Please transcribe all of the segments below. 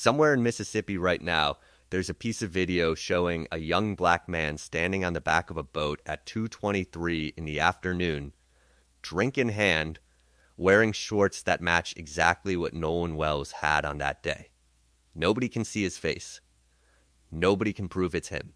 Somewhere in Mississippi right now, there's a piece of video showing a young black man standing on the back of a boat at 2:23 in the afternoon, drink in hand, wearing shorts that match exactly what Nolan Wells had on that day. Nobody can see his face. Nobody can prove it's him.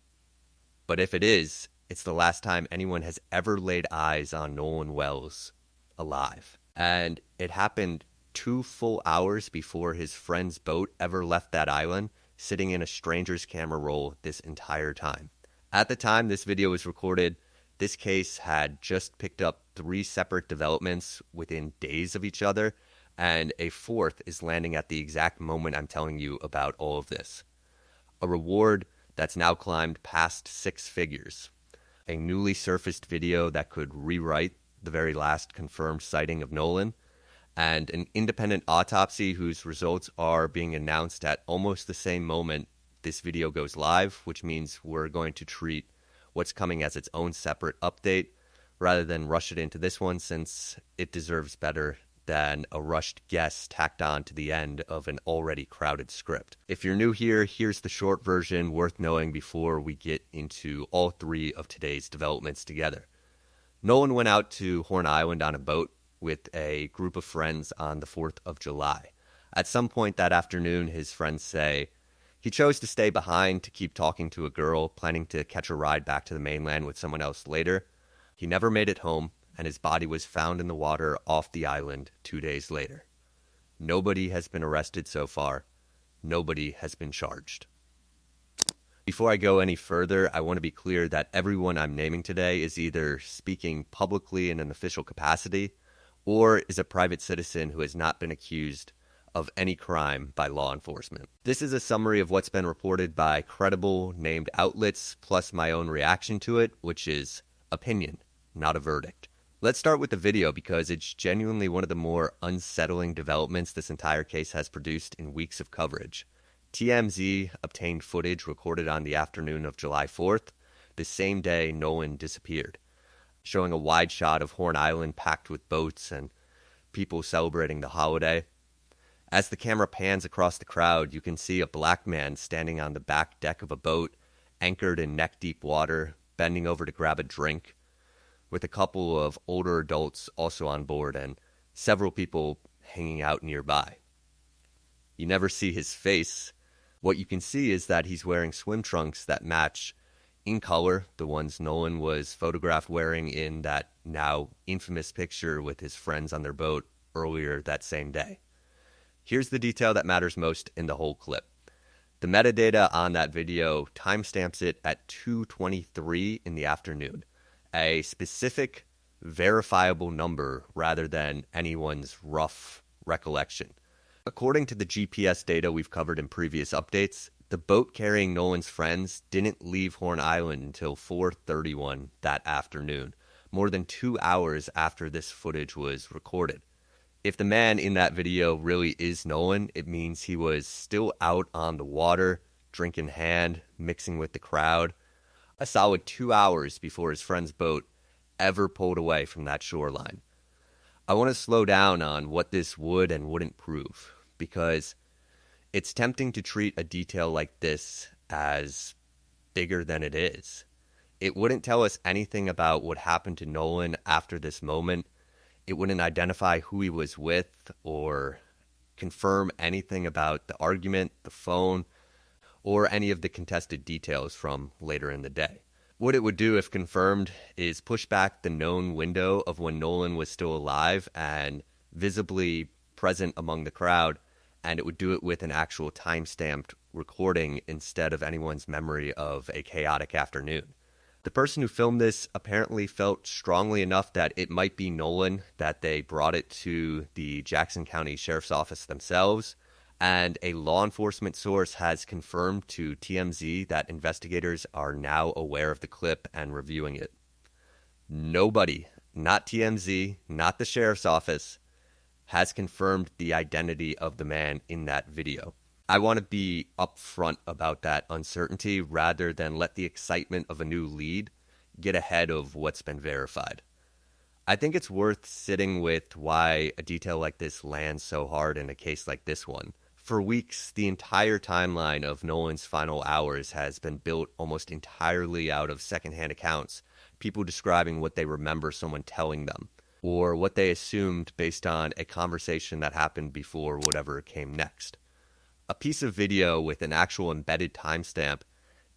But if it is, it's the last time anyone has ever laid eyes on Nolan Wells alive. And it happened 2 full hours before his friend's boat ever left that island, sitting in a stranger's camera roll this entire time. At the time this video was recorded, this case had just picked up 3 separate developments within days of each other, and a 4th is landing at the exact moment I'm telling you about all of this. A reward that's now climbed past 6 figures. A newly surfaced video that could rewrite the very last confirmed sighting of Nolan, and an independent autopsy whose results are being announced at almost the same moment this video goes live, which means we're going to treat what's coming as its own separate update rather than rush it into this one, since it deserves better than a rushed guess tacked on to the end of an already crowded script. If you're new here, here's the short version worth knowing before we get into all 3 of today's developments together. Nolan went out to Horn Island on a boat with a group of friends on the 4th of July. At some point that afternoon, his friends say he chose to stay behind to keep talking to a girl, planning to catch a ride back to the mainland with someone else later. He never made it home, and his body was found in the water off the island 2 days later. Nobody has been arrested so far. Nobody has been charged. Before I go any further, I want to be clear that everyone I'm naming today is either speaking publicly in an official capacity or is a private citizen who has not been accused of any crime by law enforcement. This is a summary of what's been reported by credible named outlets, plus my own reaction to it, which is opinion, not a verdict. Let's start with the video because it's genuinely one of the more unsettling developments this entire case has produced in weeks of coverage. TMZ obtained footage recorded on the afternoon of July 4th, the same day Nolan disappeared, showing a wide shot of Horn Island packed with boats and people celebrating the holiday. As the camera pans across the crowd, you can see a black man standing on the back deck of a boat, anchored in neck-deep water, bending over to grab a drink, with a couple of older adults also on board and several people hanging out nearby. You never see his face. What you can see is that he's wearing swim trunks that match in color the ones Nolan was photographed wearing in that now infamous picture with his friends on their boat earlier that same day. Here's the detail that matters most in the whole clip. The metadata on that video timestamps it at 2:23 in the afternoon, a specific, verifiable number rather than anyone's rough recollection. According to the GPS data we've covered in previous updates, the boat carrying Nolan's friends didn't leave Horn Island until 4:31 that afternoon, more than 2 hours after this footage was recorded. If the man in that video really is Nolan, it means he was still out on the water, drink in hand, mixing with the crowd, a solid 2 hours before his friend's boat ever pulled away from that shoreline. I want to slow down on what this would and wouldn't prove, because it's tempting to treat a detail like this as bigger than it is. It wouldn't tell us anything about what happened to Nolan after this moment. It wouldn't identify who he was with or confirm anything about the argument, the phone, or any of the contested details from later in the day. What it would do if confirmed is push back the known window of when Nolan was still alive and visibly present among the crowd, and it would do it with an actual time-stamped recording instead of anyone's memory of a chaotic afternoon. The person who filmed this apparently felt strongly enough that it might be Nolan that they brought it to the Jackson County Sheriff's Office themselves, and a law enforcement source has confirmed to TMZ that investigators are now aware of the clip and reviewing it. Nobody, not TMZ, not the Sheriff's Office, has confirmed the identity of the man in that video. I want to be upfront about that uncertainty rather than let the excitement of a new lead get ahead of what's been verified. I think it's worth sitting with why a detail like this lands so hard in a case like this one. For weeks, the entire timeline of Nolan's final hours has been built almost entirely out of secondhand accounts, people describing what they remember someone telling them, or what they assumed based on a conversation that happened before whatever came next. A piece of video with an actual embedded timestamp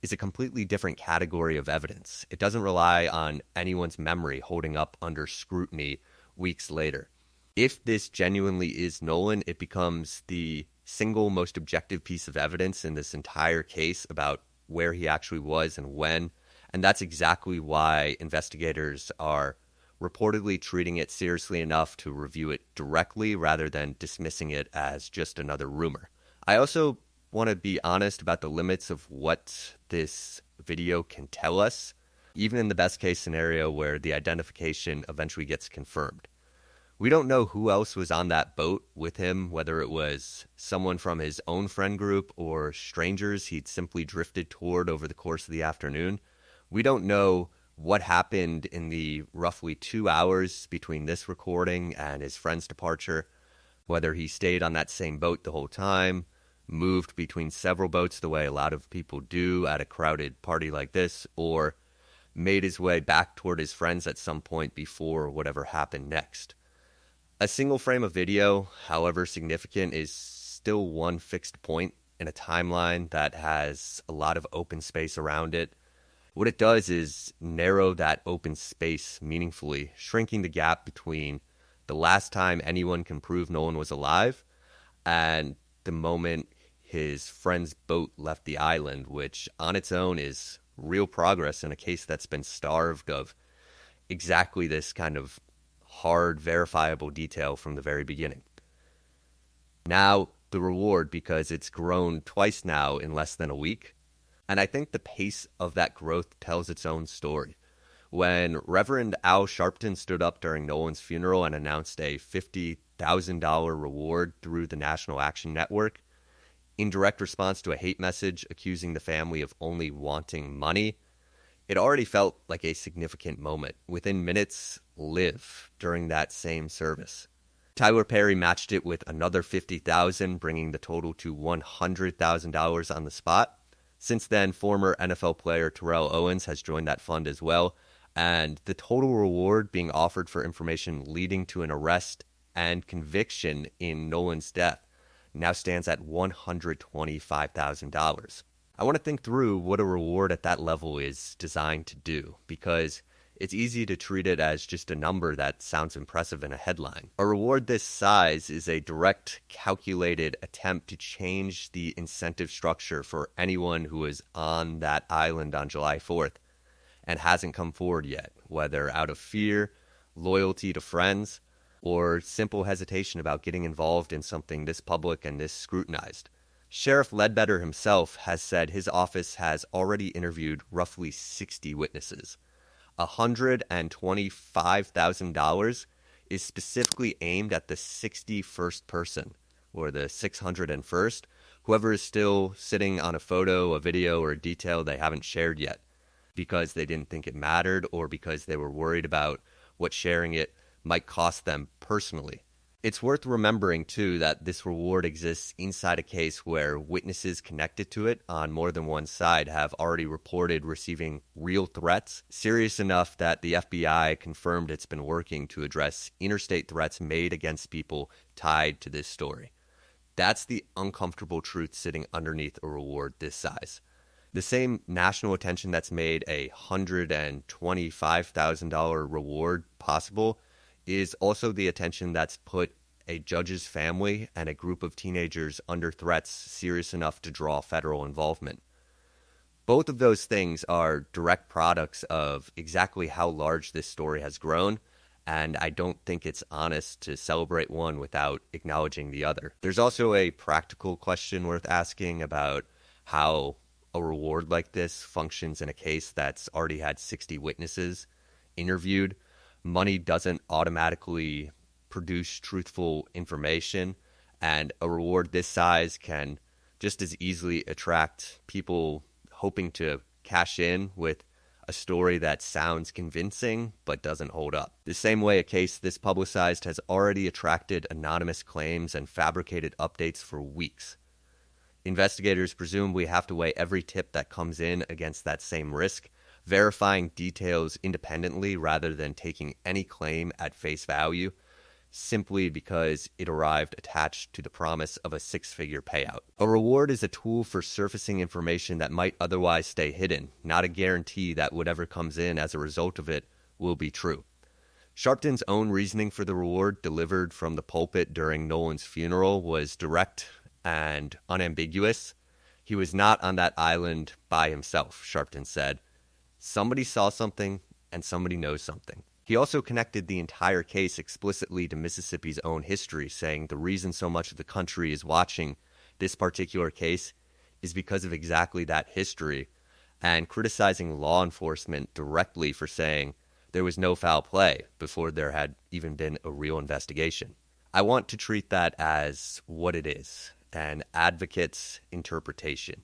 is a completely different category of evidence. It doesn't rely on anyone's memory holding up under scrutiny weeks later. If this genuinely is Nolan, it becomes the single most objective piece of evidence in this entire case about where he actually was and when. And that's exactly why investigators are reportedly treating it seriously enough to review it directly rather than dismissing it as just another rumor. I also want to be honest about the limits of what this video can tell us, even in the best case scenario where the identification eventually gets confirmed. We don't know who else was on that boat with him, whether it was someone from his own friend group or strangers he'd simply drifted toward over the course of the afternoon. We don't know what happened in the roughly 2 hours between this recording and his friend's departure, whether he stayed on that same boat the whole time, moved between several boats the way a lot of people do at a crowded party like this, or made his way back toward his friends at some point before whatever happened next. A single frame of video, however significant, is still one fixed point in a timeline that has a lot of open space around it. What it does is narrow that open space meaningfully, shrinking the gap between the last time anyone can prove Nolan was alive and the moment his friend's boat left the island, which on its own is real progress in a case that's been starved of exactly this kind of hard, verifiable detail from the very beginning. Now, the reward, because it's grown twice now in less than a week. And I think the pace of that growth tells its own story. When Reverend Al Sharpton stood up during Nolan's funeral and announced a $50,000 reward through the National Action Network, in direct response to a hate message accusing the family of only wanting money, it already felt like a significant moment. Within minutes, Liv during that same service. Tyler Perry matched it with another $50,000, bringing the total to $100,000 on the spot. Since then, former NFL player Terrell Owens has joined that fund as well, and the total reward being offered for information leading to an arrest and conviction in Nolan's death now stands at $125,000. I want to think through what a reward at that level is designed to do, because it's easy to treat it as just a number that sounds impressive in a headline. A reward this size is a direct, calculated attempt to change the incentive structure for anyone who is on that island on July 4th and hasn't come forward yet, whether out of fear, loyalty to friends, or simple hesitation about getting involved in something this public and this scrutinized. Sheriff Ledbetter himself has said his office has already interviewed roughly 60 witnesses. $125,000 is specifically aimed at the 61st person, or the 601st, whoever is still sitting on a photo, a video, or a detail they haven't shared yet, because they didn't think it mattered or because they were worried about what sharing it might cost them personally. It's worth remembering, too, that this reward exists inside a case where witnesses connected to it on more than one side have already reported receiving real threats, serious enough that the FBI confirmed it's been working to address interstate threats made against people tied to this story. That's the uncomfortable truth sitting underneath a reward this size. The same national attention that's made a $125,000 reward possible is also the attention that's put a judge's family and a group of teenagers under threats serious enough to draw federal involvement. Both of those things are direct products of exactly how large this story has grown, and I don't think it's honest to celebrate one without acknowledging the other. There's also a practical question worth asking about how a reward like this functions in a case that's already had 60 witnesses interviewed. Money doesn't automatically produce truthful information, and a reward this size can just as easily attract people hoping to cash in with a story that sounds convincing but doesn't hold up. The same way a case this publicized has already attracted anonymous claims and fabricated updates for weeks. Investigators presumably have to weigh every tip that comes in against that same risk, verifying details independently rather than taking any claim at face value, simply because it arrived attached to the promise of a six-figure payout. A reward is a tool for surfacing information that might otherwise stay hidden, not a guarantee that whatever comes in as a result of it will be true. Sharpton's own reasoning for the reward, delivered from the pulpit during Nolan's funeral, was direct and unambiguous. He was not on that island by himself, Sharpton said. Somebody saw something, and somebody knows something. He also connected the entire case explicitly to Mississippi's own history, saying the reason so much of the country is watching this particular case is because of exactly that history, and criticizing law enforcement directly for saying there was no foul play before there had even been a real investigation. I want to treat that as what it is, an advocate's interpretation,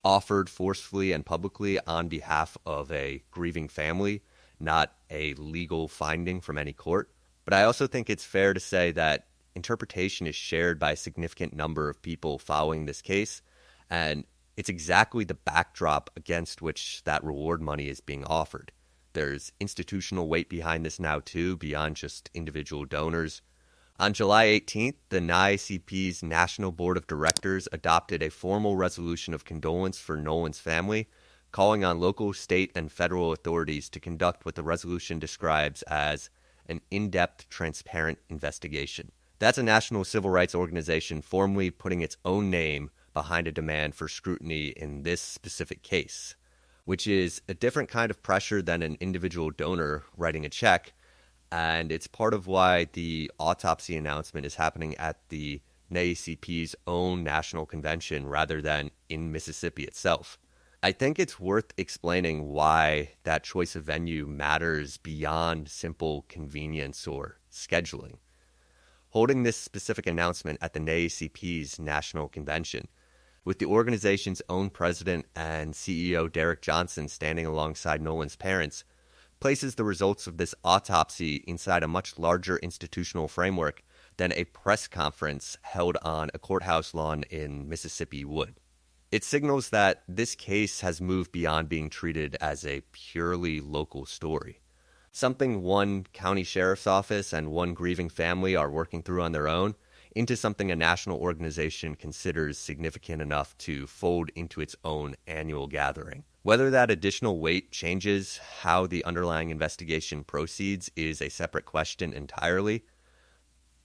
offered forcefully and publicly on behalf of a grieving family, not a legal finding from any court. But I also think it's fair to say that interpretation is shared by a significant number of people following this case, and it's exactly the backdrop against which that reward money is being offered. There's institutional weight behind this now too, beyond just individual donors. On July 18th, the NAACP's National Board of Directors adopted a formal resolution of condolence for Nolan's family, calling on local, state, and federal authorities to conduct what the resolution describes as an in-depth, transparent investigation. That's a national civil rights organization formally putting its own name behind a demand for scrutiny in this specific case, which is a different kind of pressure than an individual donor writing a check, and it's part of why the autopsy announcement is happening at the NAACP's own national convention rather than in Mississippi itself. I think it's worth explaining why that choice of venue matters beyond simple convenience or scheduling. Holding this specific announcement at the NAACP's national convention, with the organization's own president and CEO Derek Johnson standing alongside Nolan's parents, places the results of this autopsy inside a much larger institutional framework than a press conference held on a courthouse lawn in Mississippi would. It signals that this case has moved beyond being treated as a purely local story, something one county sheriff's office and one grieving family are working through on their own, into something a national organization considers significant enough to fold into its own annual gathering. Whether that additional weight changes how the underlying investigation proceeds is a separate question entirely,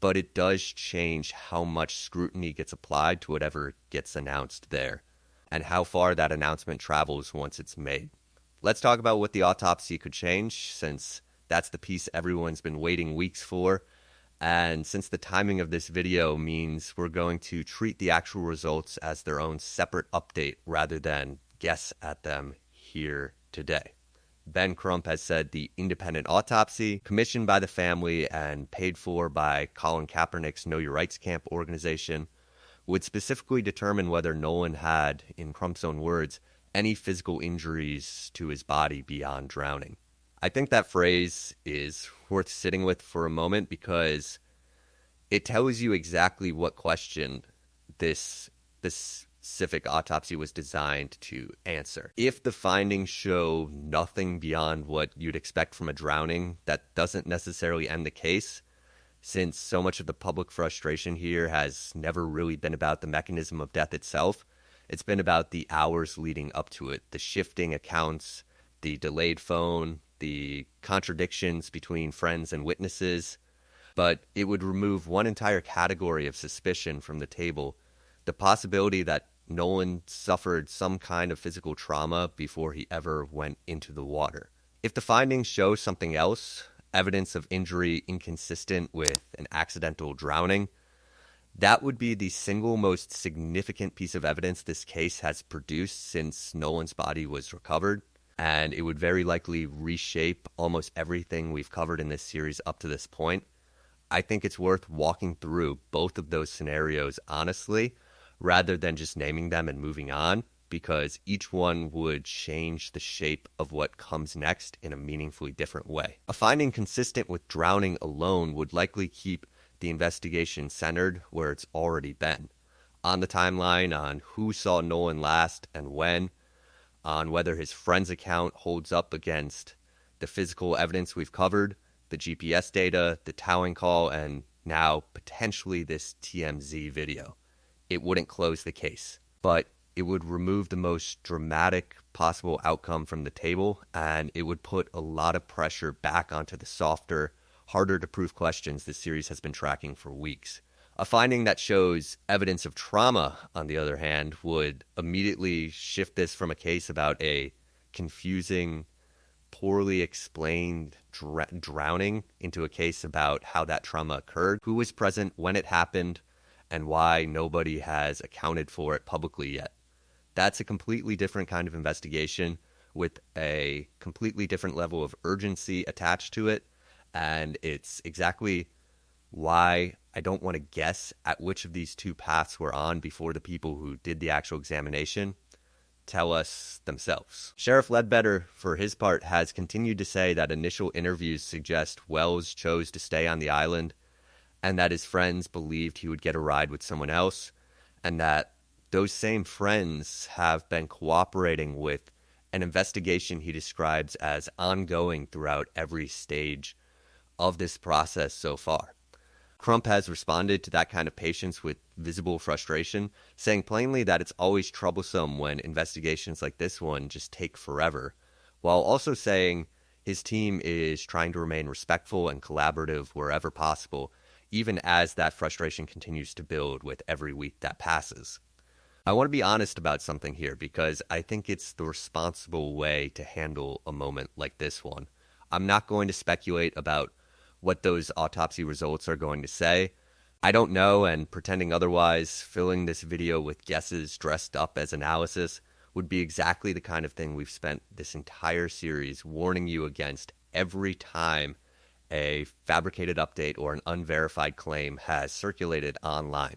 but it does change how much scrutiny gets applied to whatever gets announced there, and how far that announcement travels once it's made. Let's talk about what the autopsy could change, since that's the piece everyone's been waiting weeks for, and since the timing of this video means we're going to treat the actual results as their own separate update rather than guess at them here today. Ben Crump has said the independent autopsy, commissioned by the family and paid for by Colin Kaepernick's Know Your Rights Camp organization, would specifically determine whether Nolan had, in Crump's own words, any physical injuries to his body beyond drowning. I think that phrase is worth sitting with for a moment because it tells you exactly what question this specific autopsy was designed to answer. If the findings show nothing beyond what you'd expect from a drowning, that doesn't necessarily end the case, since so much of the public frustration here has never really been about the mechanism of death itself. It's been about the hours leading up to it, the shifting accounts, the delayed phone, the contradictions between friends and witnesses. But it would remove one entire category of suspicion from the table, the possibility that Nolan suffered some kind of physical trauma before he ever went into the water. If the findings show something else, evidence of injury inconsistent with an accidental drowning, that would be the single most significant piece of evidence this case has produced since Nolan's body was recovered, and it would very likely reshape almost everything we've covered in this series up to this point. I think it's worth walking through both of those scenarios honestly, rather than just naming them and moving on. because each one would change the shape of what comes next in a meaningfully different way. A finding consistent with drowning alone would likely keep the investigation centered where it's already been, on the timeline, on who saw Nolan last and when, on whether his friend's account holds up against the physical evidence we've covered, the GPS data, the towing call, and now potentially this TMZ video. It wouldn't close the case, but it would remove the most dramatic possible outcome from the table, and it would put a lot of pressure back onto the softer, harder to prove questions this series has been tracking for weeks. A finding that shows evidence of trauma, on the other hand, would immediately shift this from a case about a confusing, poorly explained drowning into a case about how that trauma occurred, who was present when it happened, and why nobody has accounted for it publicly yet. That's a completely different kind of investigation with a completely different level of urgency attached to it, and it's exactly why I don't want to guess at which of these two paths we're on before the people who did the actual examination tell us themselves. Sheriff Ledbetter, for his part, has continued to say that initial interviews suggest Wells chose to stay on the island and that his friends believed he would get a ride with someone else, and that those same friends have been cooperating with an investigation he describes as ongoing throughout every stage of this process so far. Crump has responded to that kind of patience with visible frustration, saying plainly that it's always troublesome when investigations like this one just take forever, while also saying his team is trying to remain respectful and collaborative wherever possible, even as that frustration continues to build with every week that passes. I want to be honest about something here because I think it's the responsible way to handle a moment like this one. I'm not going to speculate about what those autopsy results are going to say. I don't know, and pretending otherwise, filling this video with guesses dressed up as analysis would be exactly the kind of thing we've spent this entire series warning you against every time a fabricated update or an unverified claim has circulated online.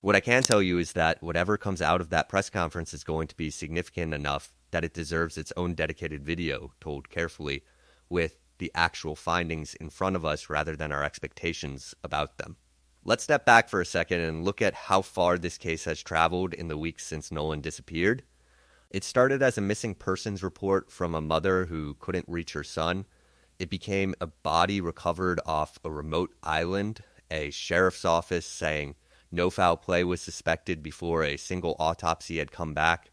What I can tell you is that whatever comes out of that press conference is going to be significant enough that it deserves its own dedicated video told carefully with the actual findings in front of us rather than our expectations about them. Let's step back for a second and look at how far this case has traveled in the weeks since Nolan disappeared. It started as a missing persons report from a mother who couldn't reach her son. It became a body recovered off a remote island, a sheriff's office saying no foul play was suspected before a single autopsy had come back,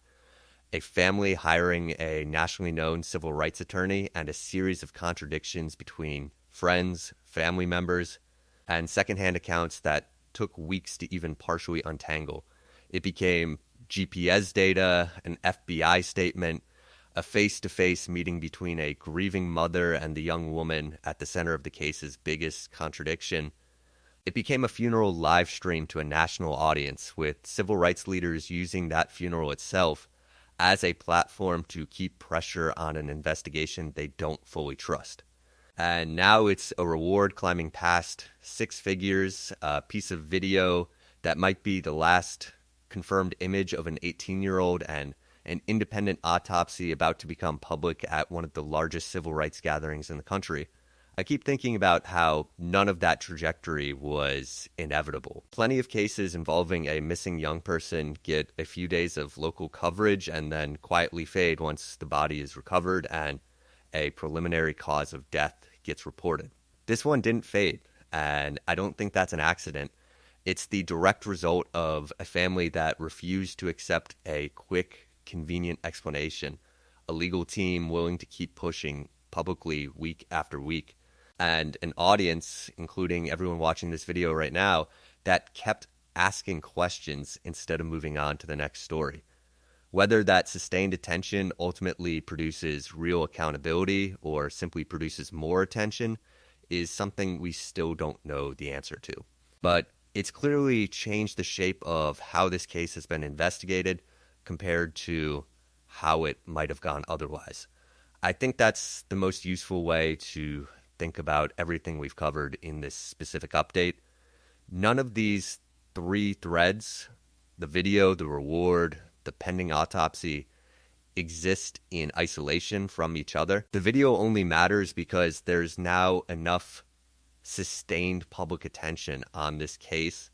a family hiring a nationally known civil rights attorney, and a series of contradictions between friends, family members, and secondhand accounts that took weeks to even partially untangle. It became GPS data, an FBI statement, a face-to-face meeting between a grieving mother and the young woman at the center of the case's biggest contradiction. It became a funeral live stream to a national audience, with civil rights leaders using that funeral itself as a platform to keep pressure on an investigation they don't fully trust. And now it's a reward climbing past six figures, a piece of video that might be the last confirmed image of an 18-year-old, and an independent autopsy about to become public at one of the largest civil rights gatherings in the country. I keep thinking about how none of that trajectory was inevitable. Plenty of cases involving a missing young person get a few days of local coverage and then quietly fade once the body is recovered and a preliminary cause of death gets reported. This one didn't fade, and I don't think that's an accident. It's the direct result of a family that refused to accept a quick, convenient explanation, a legal team willing to keep pushing publicly week after week, and an audience, including everyone watching this video right now, that kept asking questions instead of moving on to the next story. Whether that sustained attention ultimately produces real accountability or simply produces more attention is something we still don't know the answer to. But it's clearly changed the shape of how this case has been investigated compared to how it might have gone otherwise. I think that's the most useful way to think about everything we've covered in this specific update. None of these three threads, the video, the reward, the pending autopsy exist in isolation from each other. The video only matters because there's now enough sustained public attention on this case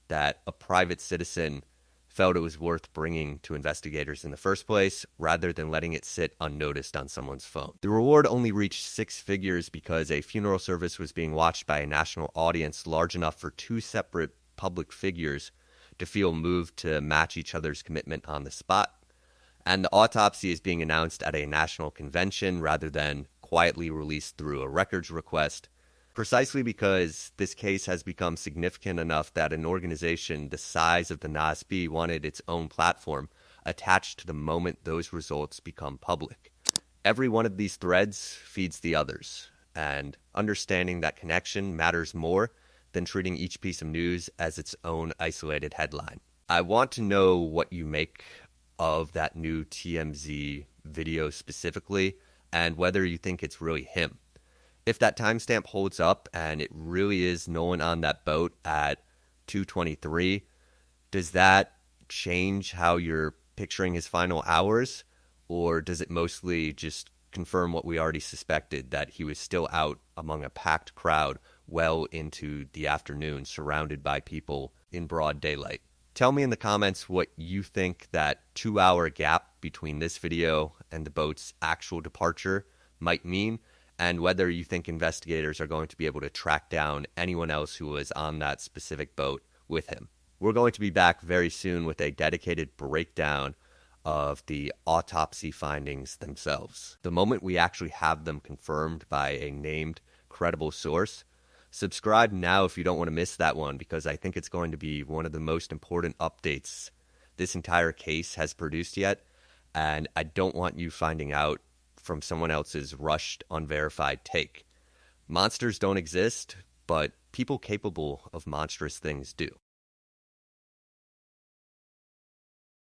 that a private citizen felt it was worth bringing to investigators in the first place rather than letting it sit unnoticed on someone's phone. The reward only reached 6 figures because a funeral service was being watched by a national audience large enough for 2 separate public figures to feel moved to match each other's commitment on the spot. And the autopsy is being announced at a national convention rather than quietly released through a records request, precisely because this case has become significant enough that an organization the size of the NAACP wanted its own platform attached to the moment those results become public. Every one of these threads feeds the others, and understanding that connection matters more than treating each piece of news as its own isolated headline. I want to know what you make of that new TMZ video specifically, and whether you think it's really him. If that timestamp holds up and it really is Nolan on that boat at 2:23, does that change how you're picturing his final hours? Or does it mostly just confirm what we already suspected, that he was still out among a packed crowd well into the afternoon, surrounded by people in broad daylight? Tell me in the comments what you think that 2-hour gap between this video and the boat's actual departure might mean, and whether you think investigators are going to be able to track down anyone else who was on that specific boat with him. We're going to be back very soon with a dedicated breakdown of the autopsy findings themselves. The moment we actually have them confirmed by a named, credible source. Subscribe now if you don't want to miss that one, because I think it's going to be one of the most important updates this entire case has produced yet, and I don't want you finding out from someone else's rushed, unverified take. Monsters don't exist, but people capable of monstrous things do.